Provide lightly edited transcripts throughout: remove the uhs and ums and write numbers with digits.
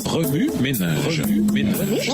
Remue ménage. Remue ménage.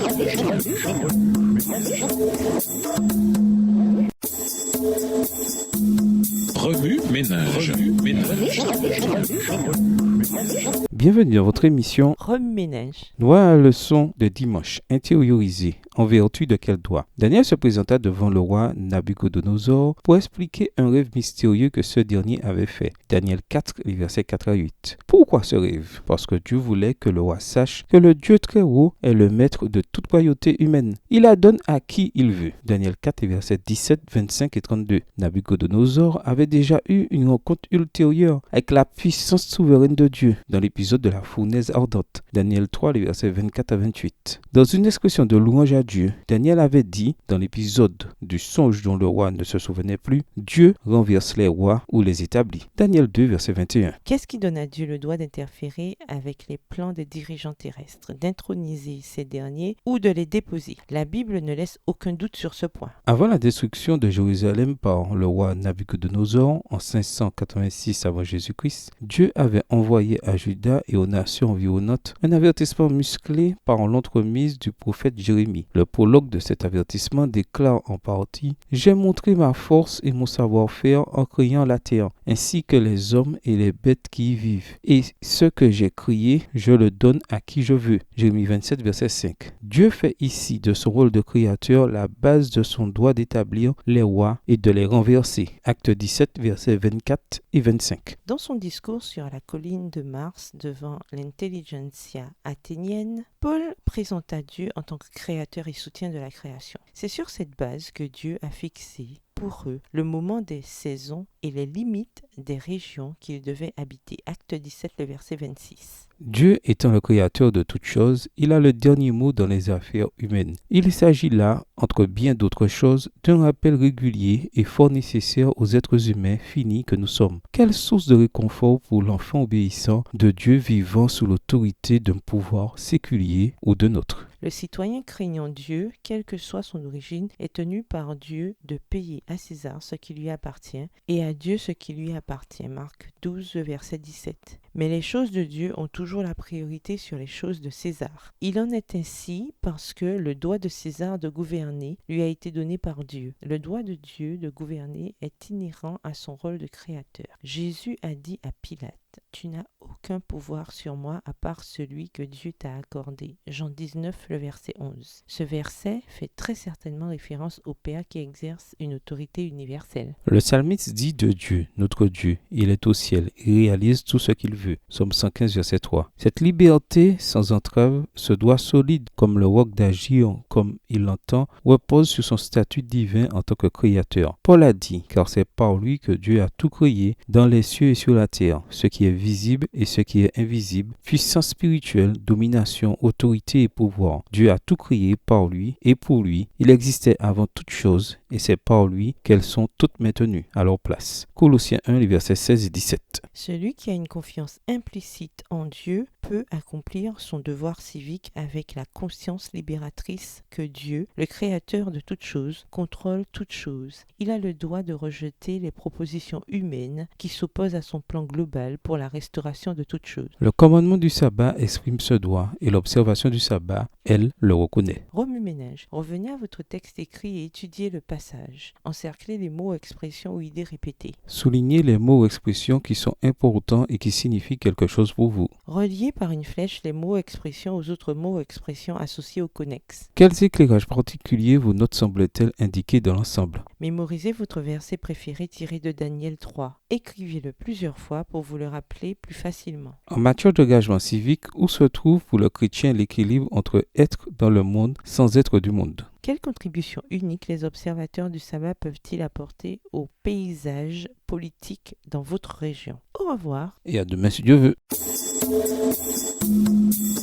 Bienvenue dans votre émission Remue-ménage. Loi à leçon de dimanche, intériorisée. En vertu de quel droit? Daniel se présenta devant le roi Nabuchodonosor pour expliquer un rêve mystérieux que ce dernier avait fait. Daniel 4, les versets 4 à 8. Pourquoi ce rêve? Parce que Dieu voulait que le roi sache que le Dieu très haut est le maître de toute royauté humaine. Il la donne à qui il veut. Daniel 4, les versets 17, 25 et 32. Nabuchodonosor avait déjà eu une rencontre ultérieure avec la puissance souveraine de Dieu dans l'épisode de la fournaise ardente. Daniel 3, les versets 24 à 28. Dans une expression de louange à Dieu, Daniel avait dit, dans l'épisode du songe dont le roi ne se souvenait plus, Dieu renverse les rois ou les établit. Daniel 2, verset 21. Qu'est-ce qui donne à Dieu le droit d'interférer avec les plans des dirigeants terrestres, d'introniser ces derniers ou de les déposer? La Bible ne laisse aucun doute sur ce point. Avant la destruction de Jérusalem par le roi Nabuchodonosor en 586 avant Jésus-Christ, Dieu avait envoyé à Juda et aux nations environnantes un avertissement musclé par l'entremise du prophète Jérémie. Le prologue de cet avertissement déclare en partie « J'ai montré ma force et mon savoir-faire en créant la terre, ainsi que les hommes et les bêtes qui y vivent. Et ce que j'ai créé, je le donne à qui je veux. » Jérémie 27, verset 5. Dieu fait ici de son rôle de créateur la base de son droit d'établir les rois et de les renverser. Acte 17, versets 24 et 25. Dans son discours sur la colline de Mars devant l'intelligentsia athénienne, Paul présenta Dieu en tant que créateur et soutien de la création. C'est sur cette base que Dieu a fixé pour eux le moment des saisons et les limites des régions qu'ils devaient habiter. Acte 17, le verset 26. Dieu étant le créateur de toutes choses, il a le dernier mot dans les affaires humaines. Il s'agit là, entre bien d'autres choses, d'un rappel régulier et fort nécessaire aux êtres humains finis que nous sommes. Quelle source de réconfort pour l'enfant obéissant de Dieu vivant sous l'autorité d'un pouvoir séculier ou de nôtre. Le citoyen craignant Dieu, quelle que soit son origine, est tenu par Dieu de payer à César ce qui lui appartient et à Dieu ce qui lui appartient. Marc 12, verset 17. Mais les choses de Dieu ont toujours la priorité sur les choses de César. Il en est ainsi parce que le droit de César de gouverner lui a été donné par Dieu. Le droit de Dieu de gouverner est inhérent à son rôle de créateur. Jésus a dit à Pilate, « Tu n'as aucun pouvoir sur moi à part celui que Dieu t'a accordé. » Jean 19, le verset 11. Ce verset fait très certainement référence au Père qui exerce une autorité universelle. Le psalmiste dit de Dieu, notre Dieu, il est au ciel, il réalise tout ce qu'il veut. Psaume 115, verset 3. Cette liberté sans entrave, ce droit solide comme le roc d'agir comme il l'entend, repose sur son statut divin en tant que créateur. Paul a dit, car c'est par lui que Dieu a tout créé dans les cieux et sur la terre, ce qui est visible et ce qui est invisible, puissance spirituelle, domination, autorité et pouvoir. Dieu a tout créé par lui et pour lui. Il existait avant toutes choses et c'est par lui qu'elles sont toutes maintenues à leur place. Colossiens 1, les versets 16 et 17. Celui qui a une confiance implicite en Dieu peut accomplir son devoir civique avec la conscience libératrice que Dieu, le créateur de toutes choses, contrôle toutes choses. Il a le droit de rejeter les propositions humaines qui s'opposent à son plan global pour la restauration de toutes choses. Le commandement du sabbat exprime ce droit et l'observation du sabbat, elle, le reconnaît. Remue-ménage. Revenez à votre texte écrit et étudiez le passage. Encerclez les mots, expressions ou idées répétées. Soulignez les mots ou expressions qui sont importants et qui signifient quelque chose pour vous. Reliez par une flèche les mots, expressions aux autres mots, expressions associés au connexe. Quels éclairages particuliers vos notes semblent-elles indiquer dans l'ensemble? Mémorisez votre verset préféré tiré de Daniel 3. Écrivez-le plusieurs fois pour vous le rappeler plus facilement. En matière d'engagement civique, où se trouve pour le chrétien l'équilibre entre être dans le monde sans être du monde? Quelle contribution unique les observateurs du sabbat peuvent-ils apporter au paysage politique dans votre région? Au revoir. Et à demain si Dieu veut.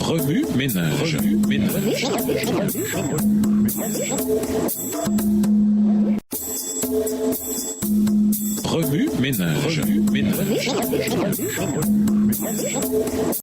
Remue ménage.